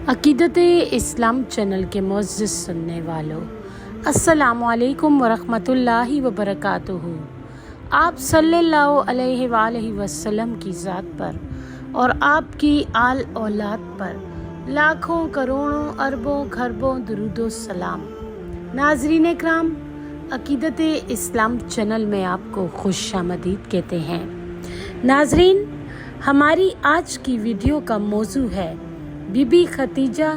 अक़ीदत-ए इस्लाम channel के मुअज़्ज़ज़ सुनने वालों, अस्सलामु अलैकुम वरहमतुल्लाहि वबरकातुहू। आप सल्लल्लाहु अलैहि वसल्लम की ज़ात पर और आपकी आल औलाद पर लाखों करोड़ों अरबों खरबों दुरूदो सलाम। नाज़रीन इकराम, अक़ीदत-ए इस्लाम चैनल में आपको खुशामदीद कहते हैं। नाज़रीन, हमारी आज की वीडियो का मौजू है बीबी खदीजा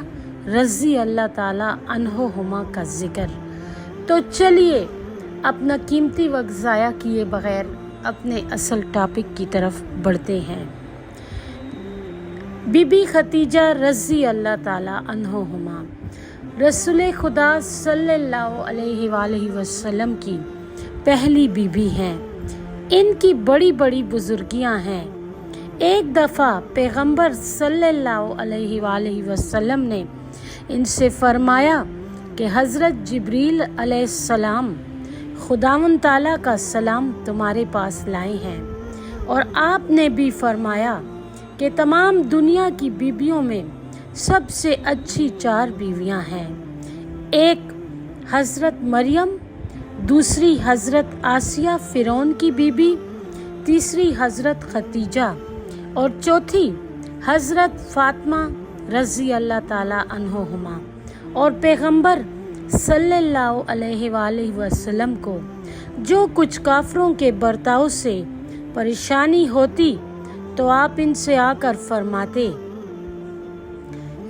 रज़ी अल्लाह ताला अन्हुमा का ज़िक्र। तो चलिए अपना कीमती वक्त ज़ाया किए बग़ैर अपने असल टॉपिक की तरफ बढ़ते हैं। बीबी खदीजा रज़ी अल्लाह ताला अन्हुमा रसूल खुदा सल्लल्लाहु अलैहि वसल्लम की पहली बीबी हैं। इनकी बड़ी बड़ी बुजुर्गियां हैं। एक दफ़ा पैगंबर सल्लल्लाहु अलैहि वसल्लम ने इनसे फरमाया कि हज़रत जिब्रील अलैहिस्सलाम खुदावंद ताला का सलाम तुम्हारे पास लाए हैं, और आपने भी फरमाया कि तमाम दुनिया की बीवियों में सबसे अच्छी 4 बीवियां हैं। एक हज़रत मरियम, दूसरी हज़रत आसिया फ़िरौन की बीबी, तीसरी हज़रत खदीजा और चौथी हज़रत फ़ातिमा रज़ी अल्लाह ताला अन्हुमा। और पैगंबर सल्लल्लाहु अलैहि वसल्लम को जो कुछ काफिरों के बर्ताव से परेशानी होती तो आप इनसे आकर फरमाते,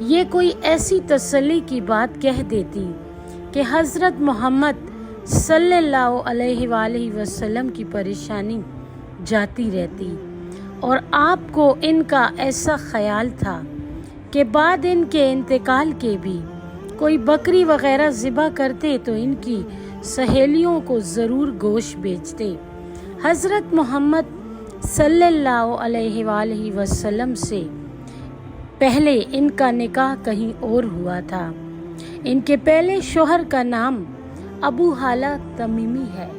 ये कोई ऐसी तसल्ली की बात कह देती कि हज़रत मोहम्मद सल्लल्लाहु अलैहि वसल्लम की परेशानी जाती रहती। और आपको इनका ऐसा ख़याल था कि बाद इनके इंतकाल के भी कोई बकरी वग़ैरह ज़िबा करते तो इनकी सहेलियों को ज़रूर गोश्त बेचते। हज़रत मोहम्मद सल्लल्लाहु अलैहि वसल्लम से पहले इनका निकाह कहीं और हुआ था। इनके पहले शौहर का नाम अबू हाला तमीमी है।